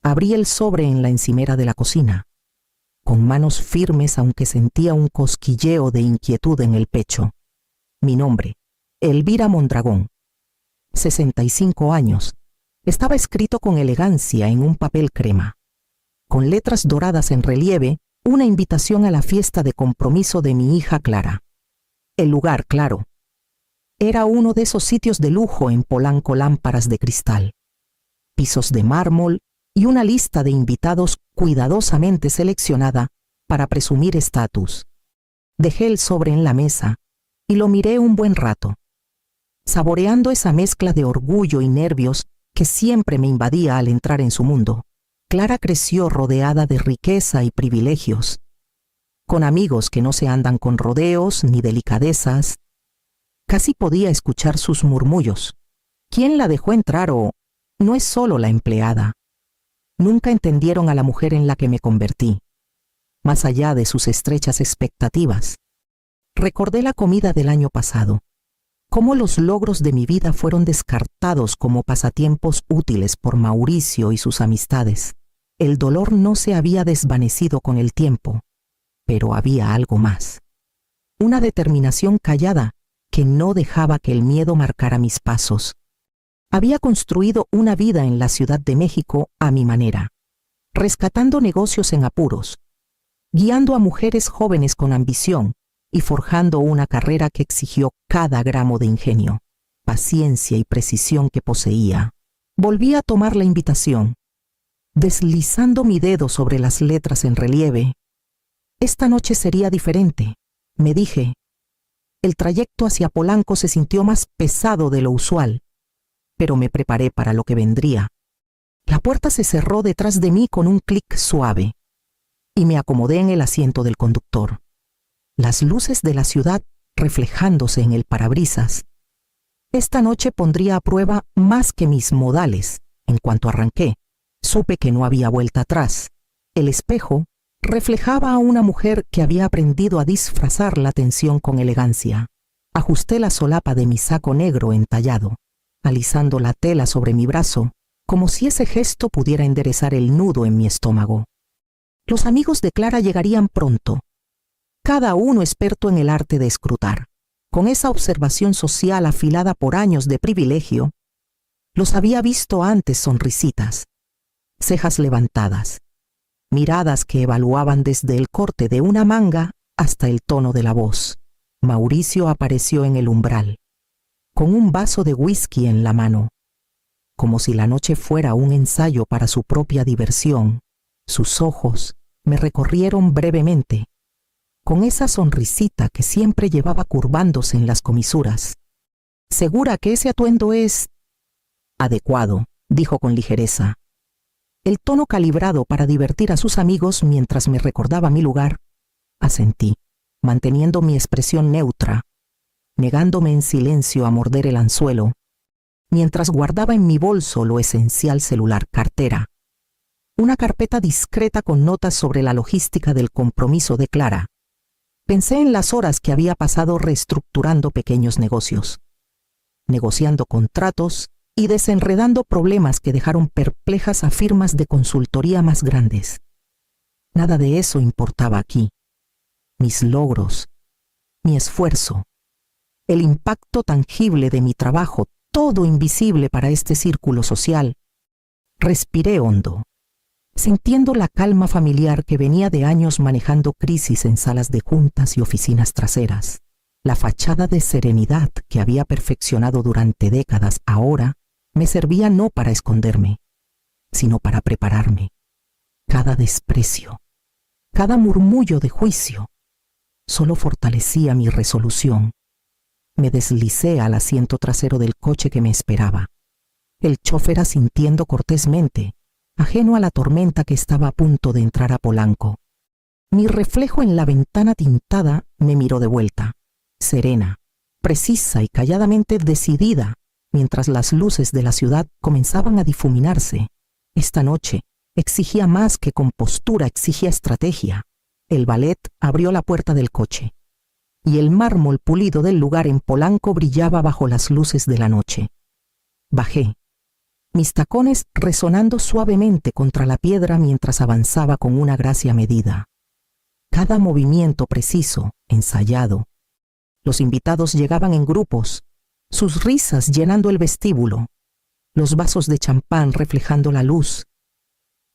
Abrí el sobre en la encimera de la cocina, con manos firmes aunque sentía un cosquilleo de inquietud en el pecho. Mi nombre, Elvira Mondragón, 65 años, estaba escrito con elegancia en un papel crema, con letras doradas en relieve, una invitación a la fiesta de compromiso de mi hija Clara. El lugar, claro, era uno de esos sitios de lujo en Polanco, lámparas de cristal, pisos de mármol y una lista de invitados cuidadosamente seleccionada para presumir estatus. Dejé el sobre en la mesa y lo miré un buen rato, saboreando esa mezcla de orgullo y nervios que siempre me invadía al entrar en su mundo. Clara creció rodeada de riqueza y privilegios, con amigos que no se andan con rodeos ni delicadezas. Casi podía escuchar sus murmullos. ¿Quién la dejó entrar o no es solo la empleada? Nunca entendieron a la mujer en la que me convertí, más allá de sus estrechas expectativas. Recordé la comida del año pasado, cómo los logros de mi vida fueron descartados como pasatiempos útiles por Mauricio y sus amistades. El dolor no se había desvanecido con el tiempo, pero había algo más. Una determinación callada que no dejaba que el miedo marcara mis pasos. Había construido una vida en la Ciudad de México a mi manera, rescatando negocios en apuros, guiando a mujeres jóvenes con ambición y forjando una carrera que exigió cada gramo de ingenio, paciencia y precisión que poseía. Volví a tomar la invitación, deslizando mi dedo sobre las letras en relieve. Esta noche sería diferente, me dije. El trayecto hacia Polanco se sintió más pesado de lo usual, pero me preparé para lo que vendría. La puerta se cerró detrás de mí con un clic suave, y me acomodé en el asiento del conductor. Las luces de la ciudad reflejándose en el parabrisas. Esta noche pondría a prueba más que mis modales. En cuanto arranqué, supe que no había vuelta atrás. El espejo reflejaba a una mujer que había aprendido a disfrazar la tensión con elegancia. Ajusté la solapa de mi saco negro entallado, alisando la tela sobre mi brazo, como si ese gesto pudiera enderezar el nudo en mi estómago. Los amigos de Clara llegarían pronto, cada uno experto en el arte de escrutar. Con esa observación social afilada por años de privilegio, los había visto antes sonrisitas, cejas levantadas, miradas que evaluaban desde el corte de una manga hasta el tono de la voz. Mauricio apareció en el umbral, con un vaso de whisky en la mano, como si la noche fuera un ensayo para su propia diversión. Sus ojos me recorrieron brevemente, con esa sonrisita que siempre llevaba curvándose en las comisuras. ¿Segura que ese atuendo es adecuado?, dijo con ligereza. El tono calibrado para divertir a sus amigos mientras me recordaba mi lugar. Asentí, manteniendo mi expresión neutra, negándome en silencio a morder el anzuelo, mientras guardaba en mi bolso lo esencial celular, cartera, una carpeta discreta con notas sobre la logística del compromiso de Clara. Pensé en las horas que había pasado reestructurando pequeños negocios, negociando contratos y desenredando problemas que dejaron perplejas a firmas de consultoría más grandes. Nada de eso importaba aquí. Mis logros, mi esfuerzo, el impacto tangible de mi trabajo, todo invisible para este círculo social. Respiré hondo, sintiendo la calma familiar que venía de años manejando crisis en salas de juntas y oficinas traseras. La fachada de serenidad que había perfeccionado durante décadas ahora me servía no para esconderme, sino para prepararme. Cada desprecio, cada murmullo de juicio, solo fortalecía mi resolución. Me deslicé al asiento trasero del coche que me esperaba, el chofer asintiendo cortésmente, ajeno a la tormenta que estaba a punto de entrar a Polanco. Mi reflejo en la ventana tintada me miró de vuelta, serena, precisa y calladamente decidida, mientras las luces de la ciudad comenzaban a difuminarse. Esta noche exigía más que compostura, exigía estrategia. El valet abrió la puerta del coche, y el mármol pulido del lugar en Polanco brillaba bajo las luces de la noche. Bajé, mis tacones resonando suavemente contra la piedra mientras avanzaba con una gracia medida. Cada movimiento preciso, ensayado. Los invitados llegaban en grupos, sus risas llenando el vestíbulo, los vasos de champán reflejando la luz.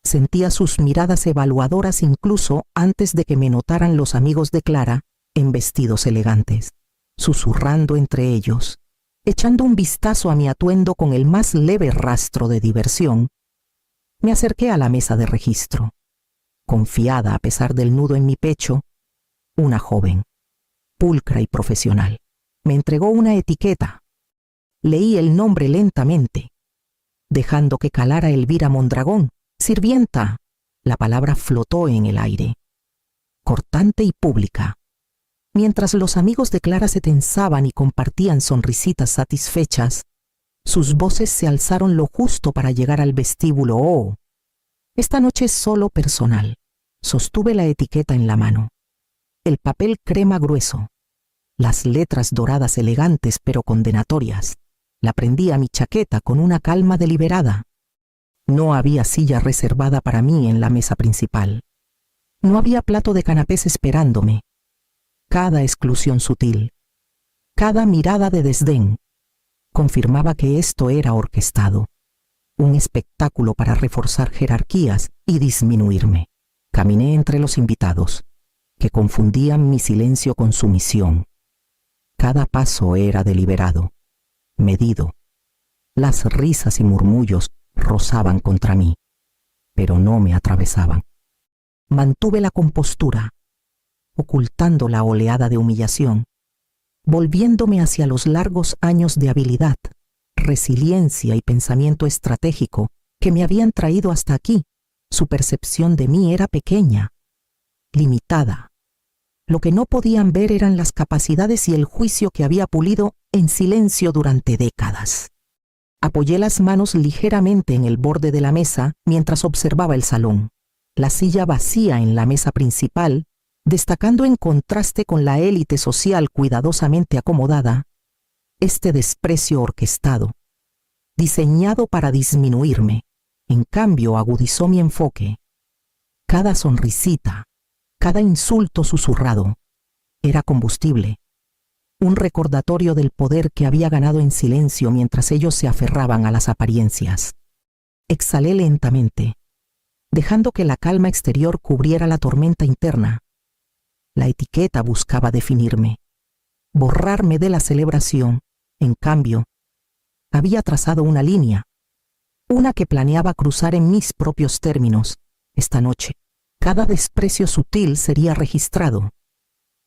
Sentía sus miradas evaluadoras incluso antes de que me notaran los amigos de Clara en vestidos elegantes, susurrando entre ellos, echando un vistazo a mi atuendo con el más leve rastro de diversión. Me acerqué a la mesa de registro. Confiada a pesar del nudo en mi pecho, una joven, pulcra y profesional, me entregó una etiqueta. Leí el nombre lentamente, dejando que calara Elvira Mondragón. Sirvienta. La palabra flotó en el aire, cortante y pública. Mientras los amigos de Clara se tensaban y compartían sonrisitas satisfechas, sus voces se alzaron lo justo para llegar al vestíbulo. Oh, esta noche es solo personal. Sostuve la etiqueta en la mano. El papel crema grueso, las letras doradas elegantes pero condenatorias. La prendí a mi chaqueta con una calma deliberada. No había silla reservada para mí en la mesa principal. No había plato de canapés esperándome. Cada exclusión sutil, cada mirada de desdén, confirmaba que esto era orquestado, un espectáculo para reforzar jerarquías y disminuirme. Caminé entre los invitados, que confundían mi silencio con sumisión. Cada paso era deliberado, medido. Las risas y murmullos rozaban contra mí, pero no me atravesaban. Mantuve la compostura, ocultando la oleada de humillación, volviéndome hacia los largos años de habilidad, resiliencia y pensamiento estratégico que me habían traído hasta aquí. Su percepción de mí era pequeña, limitada. Lo que no podían ver eran las capacidades y el juicio que había pulido en silencio durante décadas. Apoyé las manos ligeramente en el borde de la mesa mientras observaba el salón, la silla vacía en la mesa principal, destacando en contraste con la élite social cuidadosamente acomodada, este desprecio orquestado, diseñado para disminuirme, en cambio agudizó mi enfoque. Cada sonrisita, cada insulto susurrado, era combustible, un recordatorio del poder que había ganado en silencio mientras ellos se aferraban a las apariencias. Exhalé lentamente, dejando que la calma exterior cubriera la tormenta interna. La etiqueta buscaba definirme, borrarme de la celebración. En cambio, había trazado una línea, una que planeaba cruzar en mis propios términos. Esta noche, cada desprecio sutil sería registrado,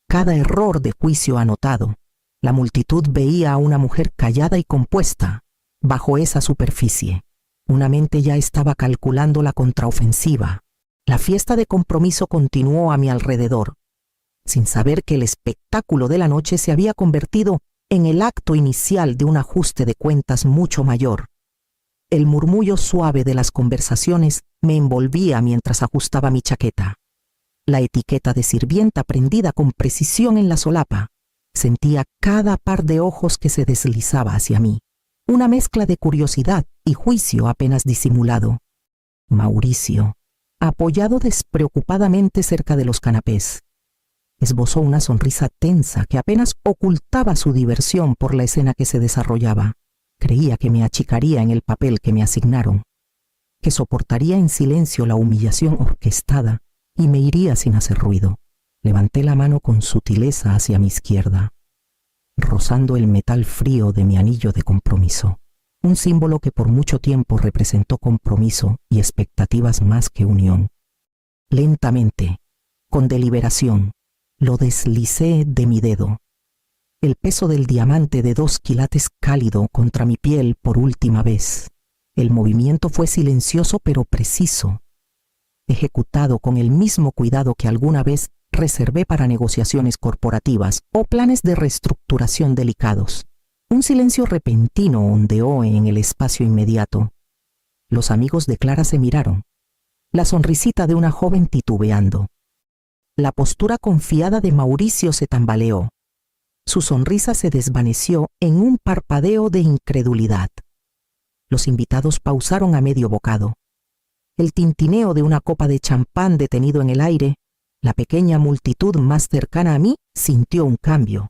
cada error de juicio anotado. La multitud veía a una mujer callada y compuesta bajo esa superficie. Una mente ya estaba calculando la contraofensiva. La fiesta de compromiso continuó a mi alrededor, sin saber que el espectáculo de la noche se había convertido en el acto inicial de un ajuste de cuentas mucho mayor. El murmullo suave de las conversaciones me envolvía mientras ajustaba mi chaqueta. La etiqueta de sirvienta prendida con precisión en la solapa. Sentía cada par de ojos que se deslizaba hacia mí. Una mezcla de curiosidad y juicio apenas disimulado. Mauricio, apoyado despreocupadamente cerca de los canapés, esbozó una sonrisa tensa que apenas ocultaba su diversión por la escena que se desarrollaba. Creía que me achicaría en el papel que me asignaron, que soportaría en silencio la humillación orquestada y me iría sin hacer ruido. Levanté la mano con sutileza hacia mi izquierda, rozando el metal frío de mi anillo de compromiso, un símbolo que por mucho tiempo representó compromiso y expectativas más que unión. Lentamente, con deliberación, lo deslicé de mi dedo. El peso del diamante de 2 quilates cálido contra mi piel por última vez. El movimiento fue silencioso pero preciso, ejecutado con el mismo cuidado que alguna vez reservé para negociaciones corporativas o planes de reestructuración delicados. Un silencio repentino ondeó en el espacio inmediato. Los amigos de Clara se miraron, la sonrisita de una joven titubeando. La postura confiada de Mauricio se tambaleó. Su sonrisa se desvaneció en un parpadeo de incredulidad. Los invitados pausaron a medio bocado. El tintineo de una copa de champán detenido en el aire, la pequeña multitud más cercana a mí sintió un cambio.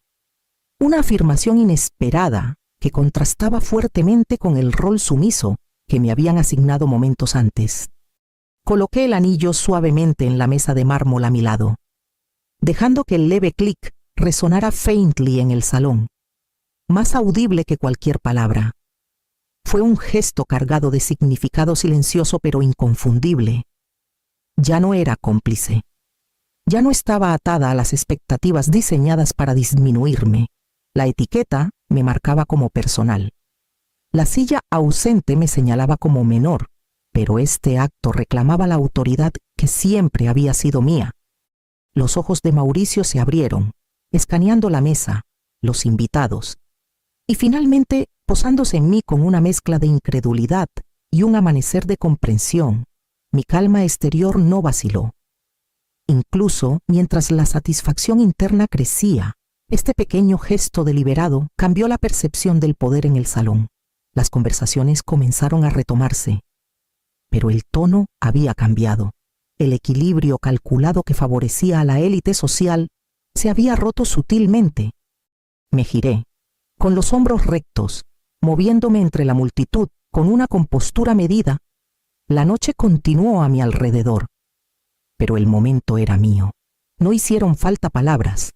Una afirmación inesperada que contrastaba fuertemente con el rol sumiso que me habían asignado momentos antes. Coloqué el anillo suavemente en la mesa de mármol a mi lado, dejando que el leve clic resonara faintly en el salón, más audible que cualquier palabra. Fue un gesto cargado de significado silencioso pero inconfundible. Ya no era cómplice. Ya no estaba atada a las expectativas diseñadas para disminuirme. La etiqueta me marcaba como personal. La silla ausente me señalaba como menor, pero este acto reclamaba la autoridad que siempre había sido mía. Los ojos de Mauricio se abrieron, escaneando la mesa, los invitados, y finalmente posándose en mí con una mezcla de incredulidad y un amanecer de comprensión. Mi calma exterior no vaciló. Incluso mientras la satisfacción interna crecía, este pequeño gesto deliberado cambió la percepción del poder en el salón. Las conversaciones comenzaron a retomarse, pero el tono había cambiado. El equilibrio calculado que favorecía a la élite social se había roto sutilmente. Me giré, con los hombros rectos, moviéndome entre la multitud con una compostura medida. La noche continuó a mi alrededor, pero el momento era mío. No hicieron falta palabras.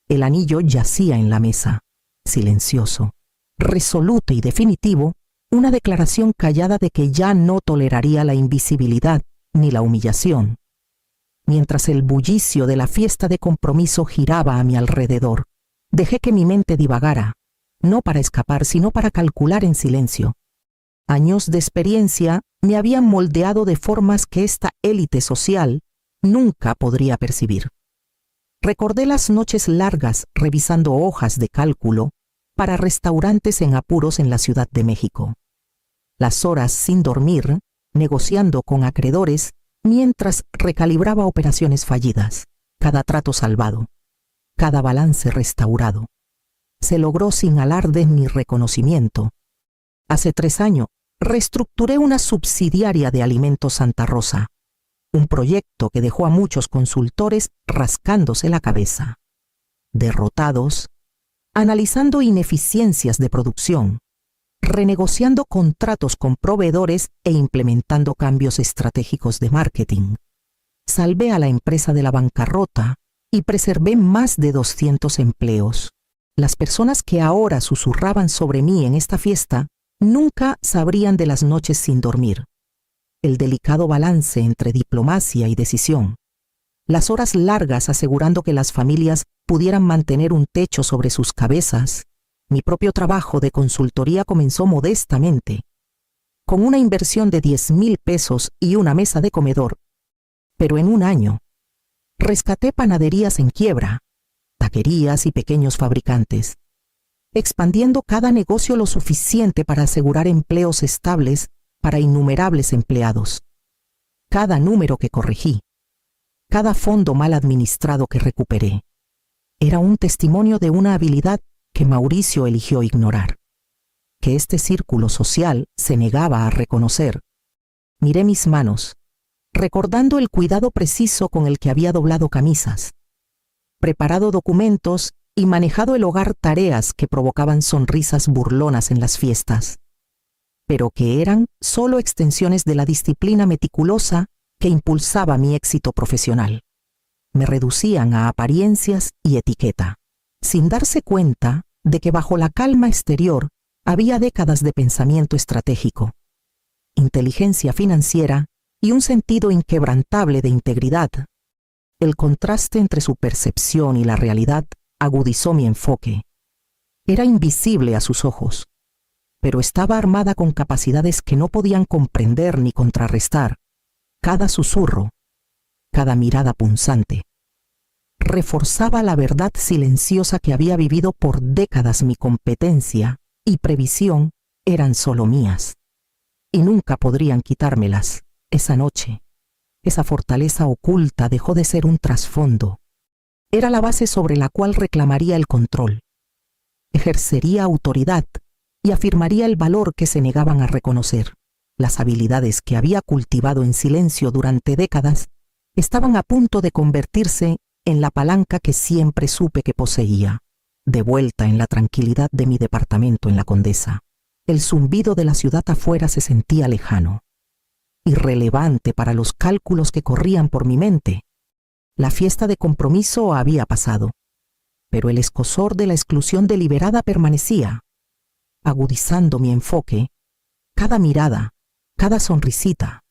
El anillo yacía en la mesa, silencioso, resoluto y definitivo, una declaración callada de que ya no toleraría la invisibilidad ni la humillación. Mientras el bullicio de la fiesta de compromiso giraba a mi alrededor, dejé que mi mente divagara, no para escapar, sino para calcular en silencio. Años de experiencia me habían moldeado de formas que esta élite social nunca podría percibir. Recordé las noches largas revisando hojas de cálculo para restaurantes en apuros en la Ciudad de México. Las horas sin dormir, negociando con acreedores mientras recalibraba operaciones fallidas, cada trato salvado, cada balance restaurado. Se logró sin alarde ni reconocimiento. Hace 3 años, reestructuré una subsidiaria de Alimentos Santa Rosa, un proyecto que dejó a muchos consultores rascándose la cabeza, derrotados, analizando ineficiencias de producción, renegociando contratos con proveedores e implementando cambios estratégicos de marketing. Salvé a la empresa de la bancarrota y preservé más de 200 empleos. Las personas que ahora susurraban sobre mí en esta fiesta nunca sabrían de las noches sin dormir, el delicado balance entre diplomacia y decisión, las horas largas asegurando que las familias pudieran mantener un techo sobre sus cabezas. Mi propio trabajo de consultoría comenzó modestamente, con una inversión de 10,000 pesos y una mesa de comedor, pero en un año rescaté panaderías en quiebra, taquerías y pequeños fabricantes, expandiendo cada negocio lo suficiente para asegurar empleos estables para innumerables empleados. Cada número que corregí, cada fondo mal administrado que recuperé, era un testimonio de una habilidad que Mauricio eligió ignorar, que este círculo social se negaba a reconocer. Miré mis manos, recordando el cuidado preciso con el que había doblado camisas, preparado documentos y manejado el hogar, tareas que provocaban sonrisas burlonas en las fiestas, pero que eran solo extensiones de la disciplina meticulosa que impulsaba mi éxito profesional. Me reducían a apariencias y etiqueta, sin darse cuenta de que bajo la calma exterior había décadas de pensamiento estratégico, inteligencia financiera y un sentido inquebrantable de integridad. El contraste entre su percepción y la realidad agudizó mi enfoque. Era invisible a sus ojos, pero estaba armada con capacidades que no podían comprender ni contrarrestar. Cada susurro, cada mirada punzante, reforzaba la verdad silenciosa que había vivido por décadas. Mi competencia y previsión eran solo mías, y nunca podrían quitármelas. Esa noche, esa fortaleza oculta dejó de ser un trasfondo. Era la base sobre la cual reclamaría el control. Ejercería autoridad, y afirmaría el valor que se negaban a reconocer. Las habilidades que había cultivado en silencio durante décadas estaban a punto de convertirse en la palanca que siempre supe que poseía. De vuelta en la tranquilidad de mi departamento en la Condesa, el zumbido de la ciudad afuera se sentía lejano, irrelevante para los cálculos que corrían por mi mente. La fiesta de compromiso había pasado, pero el escozor de la exclusión deliberada permanecía, agudizando mi enfoque. Cada mirada, cada sonrisita,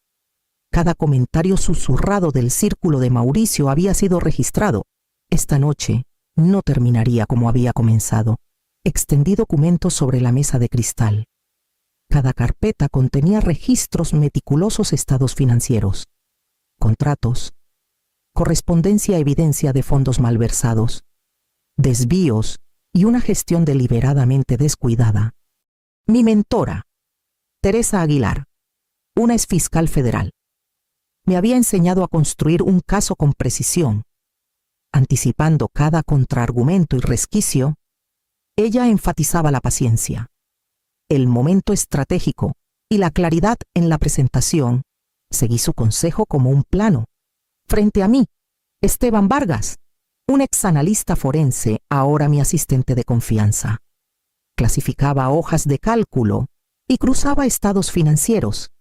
cada comentario susurrado del círculo de Mauricio había sido registrado. Esta noche no terminaría como había comenzado. Extendí documentos sobre la mesa de cristal. Cada carpeta contenía registros meticulosos, estados financieros, contratos, correspondencia, evidencia de fondos malversados, desvíos y una gestión deliberadamente descuidada. Mi mentora, Teresa Aguilar, una exfiscal federal, me había enseñado a construir un caso con precisión. Anticipando cada contraargumento y resquicio, ella enfatizaba la paciencia, el momento estratégico y la claridad en la presentación. Seguí su consejo como un plano. Frente a mí, Esteban Vargas, un exanalista forense, ahora mi asistente de confianza. Clasificaba hojas de cálculo y cruzaba estados financieros.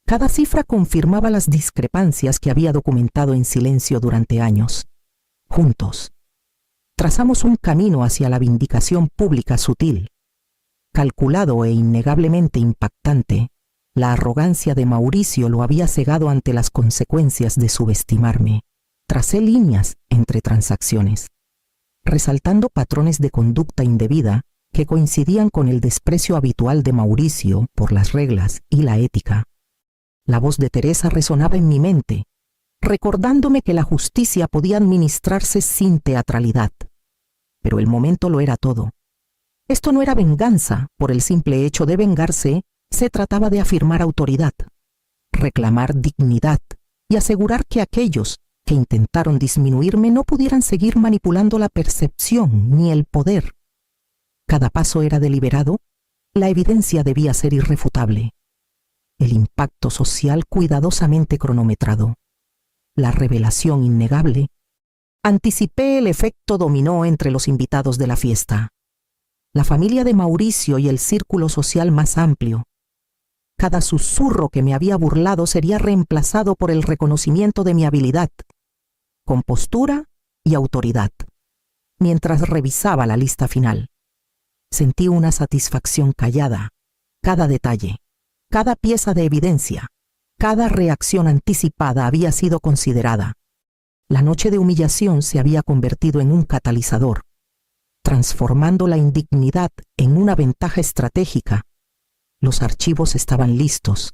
Cada cifra confirmaba las discrepancias que había documentado en silencio durante años. Juntos, trazamos un camino hacia la vindicación pública sutil. Calculado e innegablemente impactante, la arrogancia de Mauricio lo había cegado ante las consecuencias de subestimarme. Tracé líneas entre transacciones, resaltando patrones de conducta indebida que coincidían con el desprecio habitual de Mauricio por las reglas y la ética. La voz de Teresa resonaba en mi mente, recordándome que la justicia podía administrarse sin teatralidad. Pero el momento lo era todo. Esto no era venganza por el simple hecho de vengarse, se trataba de afirmar autoridad, reclamar dignidad y asegurar que aquellos que intentaron disminuirme no pudieran seguir manipulando la percepción ni el poder. Cada paso era deliberado, la evidencia debía ser irrefutable. El impacto social cuidadosamente cronometrado. La revelación innegable. Anticipé el efecto dominó entre los invitados de la fiesta. La familia de Mauricio y el círculo social más amplio. Cada susurro que me había burlado sería reemplazado por el reconocimiento de mi habilidad, compostura y autoridad. Mientras revisaba la lista final, sentí una satisfacción callada. Cada detalle, cada pieza de evidencia, cada reacción anticipada había sido considerada. La noche de humillación se había convertido en un catalizador, transformando la indignidad en una ventaja estratégica. Los archivos estaban listos,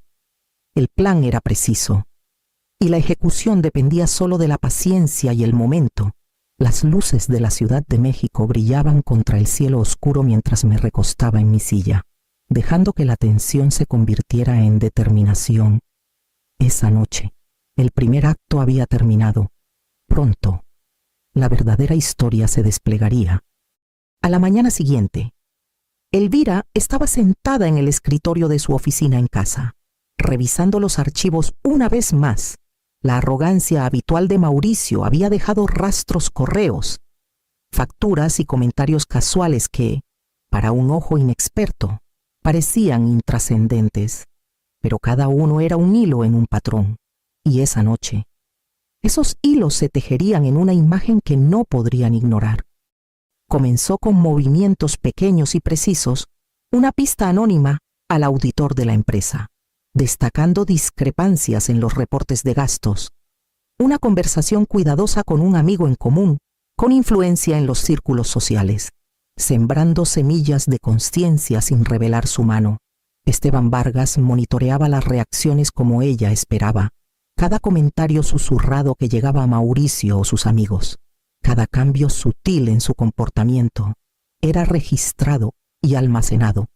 el plan era preciso, y la ejecución dependía solo de la paciencia y el momento. Las luces de la Ciudad de México brillaban contra el cielo oscuro mientras me recostaba en mi silla, dejando que la tensión se convirtiera en determinación. Esa noche, el primer acto había terminado. Pronto, la verdadera historia se desplegaría. A la mañana siguiente, Elvira estaba sentada en el escritorio de su oficina en casa, revisando los archivos una vez más. La arrogancia habitual de Mauricio había dejado rastros correos, facturas y comentarios casuales que, para un ojo inexperto, parecían intrascendentes, pero cada uno era un hilo en un patrón. Y esa noche, esos hilos se tejerían en una imagen que no podrían ignorar. Comenzó con movimientos pequeños y precisos, una pista anónima al auditor de la empresa, destacando discrepancias en los reportes de gastos, una conversación cuidadosa con un amigo en común, con influencia en los círculos sociales, sembrando semillas de consciencia sin revelar su mano. Esteban Vargas monitoreaba las reacciones como ella esperaba, cada comentario susurrado que llegaba a Mauricio o sus amigos. Cada cambio sutil en su comportamiento era registrado y almacenado.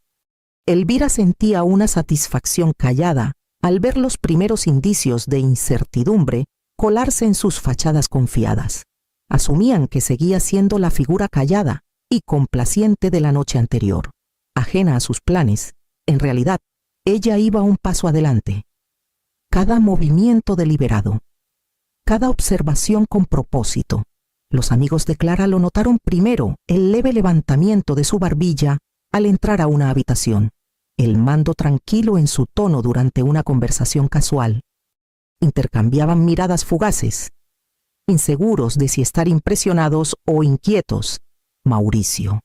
Elvira sentía una satisfacción callada al ver los primeros indicios de incertidumbre colarse en sus fachadas confiadas. Asumían que seguía siendo la figura callada y complaciente de la noche anterior. ajena a sus planes, en realidad, ella iba un paso adelante. Cada movimiento deliberado, cada observación con propósito. Los amigos de Clara lo notaron primero, el leve levantamiento de su barbilla al entrar a una habitación, el mando tranquilo en su tono durante una conversación casual. Intercambiaban miradas fugaces, inseguros de si estar impresionados o inquietos. Mauricio,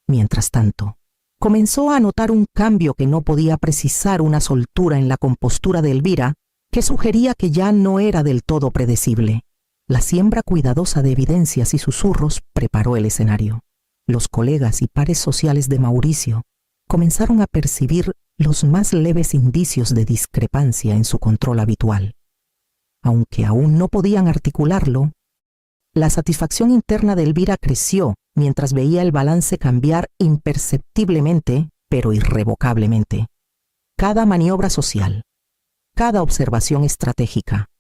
mientras tanto, comenzó a notar un cambio que no podía precisar, una soltura en la compostura de Elvira que sugería que ya no era del todo predecible. La siembra cuidadosa de evidencias y susurros preparó el escenario. Los colegas y pares sociales de Mauricio comenzaron a percibir los más leves indicios de discrepancia en su control habitual. Aunque aún no podían articularlo, la satisfacción interna de Elvira creció mientras veía el balance cambiar imperceptiblemente, pero irrevocablemente. Cada maniobra social, cada observación estratégica,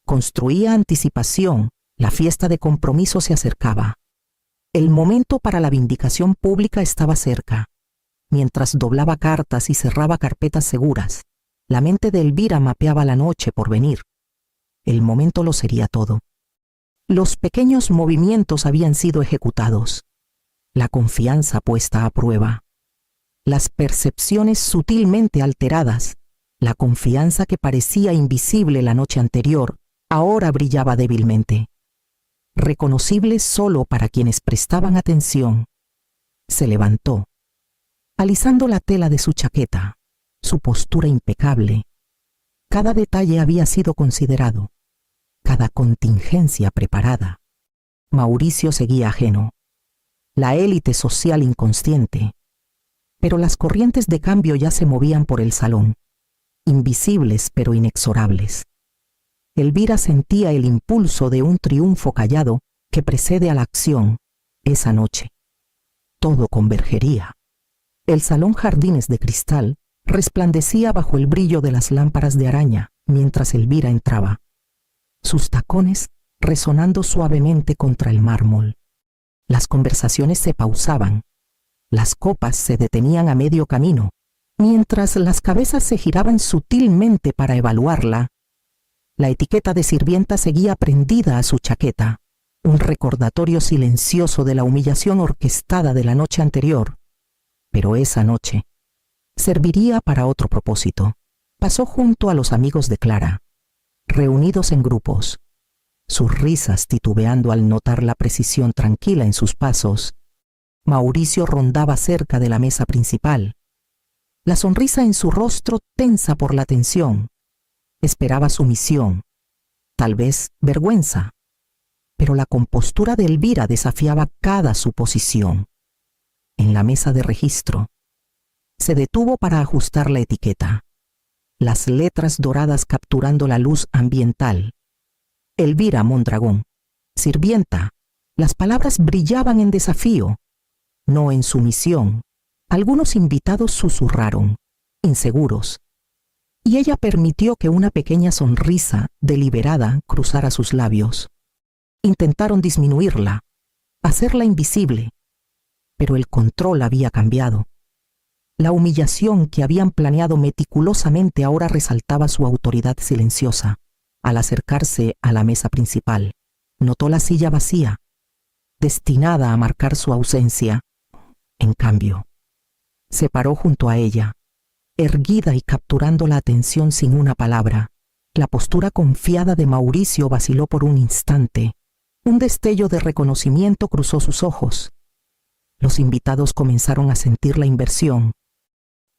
construía anticipación. La fiesta de compromiso se acercaba. El momento para la vindicación pública estaba cerca. Mientras doblaba cartas y cerraba carpetas seguras, la mente de Elvira mapeaba la noche por venir. El momento lo sería todo. Los pequeños movimientos habían sido ejecutados. La confianza puesta a prueba. Las percepciones sutilmente alteradas. La confianza que parecía invisible la noche anterior, ahora brillaba débilmente. Reconocible solo para quienes prestaban atención. Se levantó, alisando la tela de su chaqueta, su postura impecable. Cada detalle había sido considerado, cada contingencia preparada. Mauricio seguía ajeno, la élite social inconsciente, pero las corrientes de cambio ya se movían por el salón, invisibles pero inexorables. Elvira sentía el impulso de un triunfo callado que precede a la acción. Esa noche, todo convergería. El salón Jardines de Cristal resplandecía bajo el brillo de las lámparas de araña mientras Elvira entraba, sus tacones resonando suavemente contra el mármol. Las conversaciones se pausaban, las copas se detenían a medio camino, mientras las cabezas se giraban sutilmente para evaluarla. La etiqueta de sirvienta seguía prendida a su chaqueta, un recordatorio silencioso de la humillación orquestada de la noche anterior. Pero esa noche serviría para otro propósito. Pasó junto a los amigos de Clara, reunidos en grupos, sus risas titubeando al notar la precisión tranquila en sus pasos. Mauricio rondaba cerca de la mesa principal, la sonrisa en su rostro tensa por la tensión. Esperaba sumisión, tal vez vergüenza, pero la compostura de Elvira desafiaba cada suposición. En la mesa de registro, se detuvo para ajustar la etiqueta, las letras doradas capturando la luz ambiental. Elvira Mondragón, sirvienta. Las palabras brillaban en desafío, no en sumisión. Algunos invitados susurraron, inseguros, y ella permitió que una pequeña sonrisa deliberada cruzara sus labios. Intentaron disminuirla, hacerla invisible, pero el control había cambiado. La humillación que habían planeado meticulosamente ahora resaltaba su autoridad silenciosa. Al acercarse a la mesa principal, notó la silla vacía, destinada a marcar su ausencia. En cambio, se paró junto a ella, erguida y capturando la atención sin una palabra. La postura confiada de Mauricio vaciló por un instante. Un destello de reconocimiento cruzó sus ojos. Los invitados comenzaron a sentir la inversión.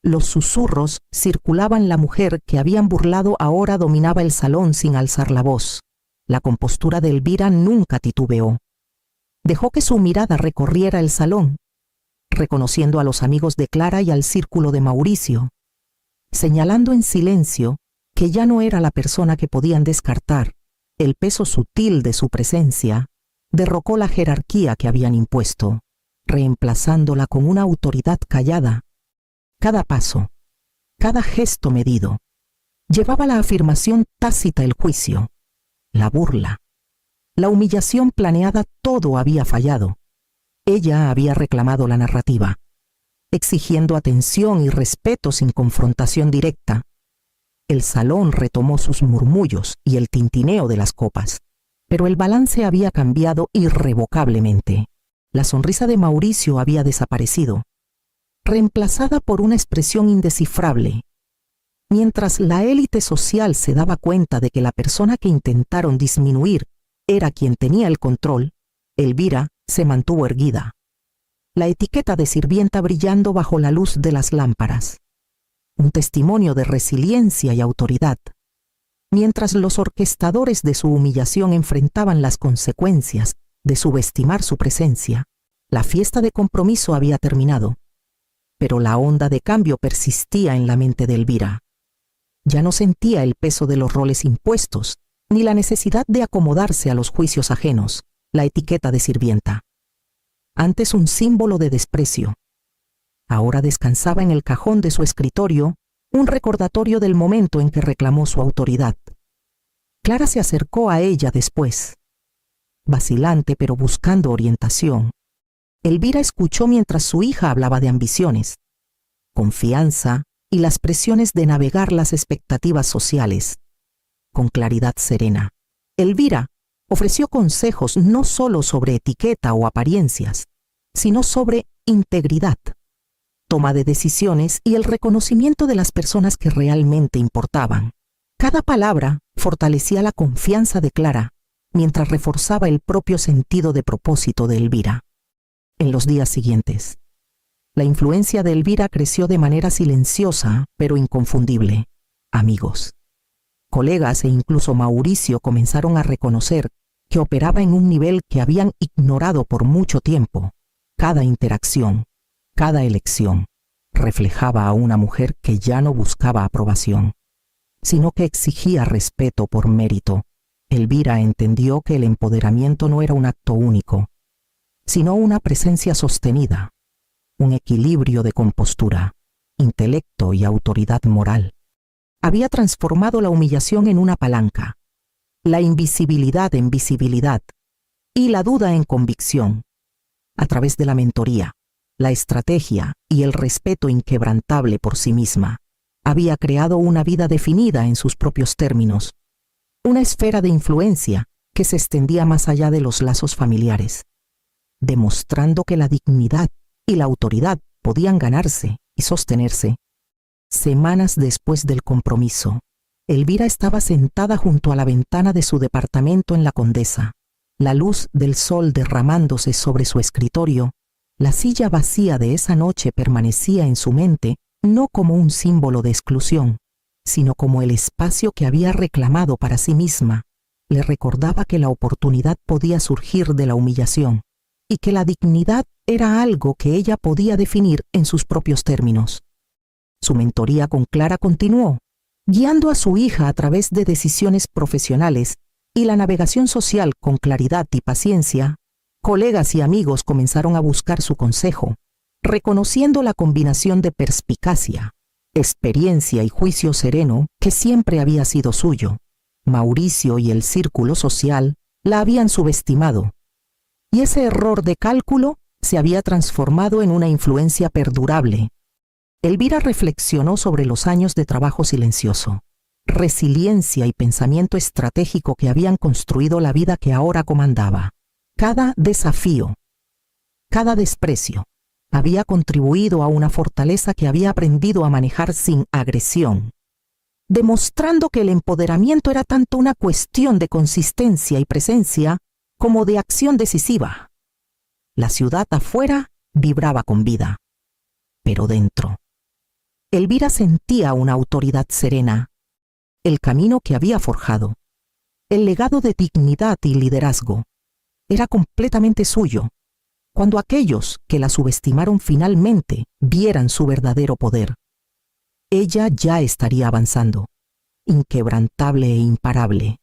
Los susurros circulaban. La mujer que habían burlado ahora dominaba el salón sin alzar la voz. La compostura de Elvira nunca titubeó. Dejó que su mirada recorriera el salón, reconociendo a los amigos de Clara y al círculo de Mauricio, señalando en silencio que ya no era la persona que podían descartar. El peso sutil de su presencia derrocó la jerarquía que habían impuesto, reemplazándola con una autoridad callada. Cada paso, cada gesto medido, llevaba la afirmación tácita el juicio, la burla, la humillación planeada. Todo había fallado. Ella había reclamado la narrativa. exigiendo atención y respeto sin confrontación directa. El salón retomó sus murmullos y el tintineo de las copas, pero el balance había cambiado irrevocablemente. La sonrisa de Mauricio había desaparecido, reemplazada por una expresión indescifrable. Mientras la élite social se daba cuenta de que la persona que intentaron disminuir era quien tenía el control, Elvira se mantuvo erguida, la etiqueta de sirvienta brillando bajo la luz de las lámparas, un testimonio de resiliencia y autoridad. Mientras los orquestadores de su humillación enfrentaban las consecuencias de subestimar su presencia, la fiesta de compromiso había terminado, pero la onda de cambio persistía en la mente de Elvira. Ya no sentía el peso de los roles impuestos, ni la necesidad de acomodarse a los juicios ajenos, la etiqueta de sirvienta. Antes un símbolo de desprecio. Ahora descansaba en el cajón de su escritorio un recordatorio del momento en que reclamó su autoridad. Clara se acercó a ella después, vacilante pero buscando orientación. Elvira escuchó mientras su hija hablaba de ambiciones, confianza y las presiones de navegar las expectativas sociales. Con claridad serena, Elvira ofreció consejos no solo sobre etiqueta o apariencias, sino sobre integridad, toma de decisiones y el reconocimiento de las personas que realmente importaban. Cada palabra fortalecía la confianza de Clara, mientras reforzaba el propio sentido de propósito de Elvira. En los días siguientes, la influencia de Elvira creció de manera silenciosa, pero inconfundible. Amigos, colegas e incluso Mauricio comenzaron a reconocer que operaba en un nivel que habían ignorado por mucho tiempo. Cada interacción, cada elección, reflejaba a una mujer que ya no buscaba aprobación, sino que exigía respeto por mérito. Elvira entendió que el empoderamiento no era un acto único, sino una presencia sostenida, un equilibrio de compostura, intelecto y autoridad moral. Había transformado la humillación en una palanca, la invisibilidad en visibilidad y la duda en convicción. A través de la mentoría, la estrategia y el respeto inquebrantable por sí misma, había creado una vida definida en sus propios términos, una esfera de influencia que se extendía más allá de los lazos familiares, demostrando que la dignidad y la autoridad podían ganarse y sostenerse. Semanas después del compromiso, Elvira estaba sentada junto a la ventana de su departamento en La Condesa, la luz del sol derramándose sobre su escritorio. La silla vacía de esa noche permanecía en su mente no como un símbolo de exclusión, sino como el espacio que había reclamado para sí misma. Le recordaba que la oportunidad podía surgir de la humillación y que la dignidad era algo que ella podía definir en sus propios términos. Su mentoría con Clara continuó, guiando a su hija a través de decisiones profesionales y la navegación social con claridad y paciencia. Colegas y amigos comenzaron a buscar su consejo, reconociendo la combinación de perspicacia, experiencia y juicio sereno que siempre había sido suyo. Mauricio y el círculo social la habían subestimado, y ese error de cálculo se había transformado en una influencia perdurable. Elvira reflexionó sobre los años de trabajo silencioso, resiliencia y pensamiento estratégico que habían construido la vida que ahora comandaba. Cada desafío, cada desprecio, había contribuido a una fortaleza que había aprendido a manejar sin agresión, demostrando que el empoderamiento era tanto una cuestión de consistencia y presencia como de acción decisiva. La ciudad afuera vibraba con vida, pero dentro, Elvira sentía una autoridad serena, el camino que había forjado, el legado de dignidad y liderazgo, era completamente suyo. Cuando aquellos que la subestimaron finalmente vieran su verdadero poder, ella ya estaría avanzando, inquebrantable e imparable,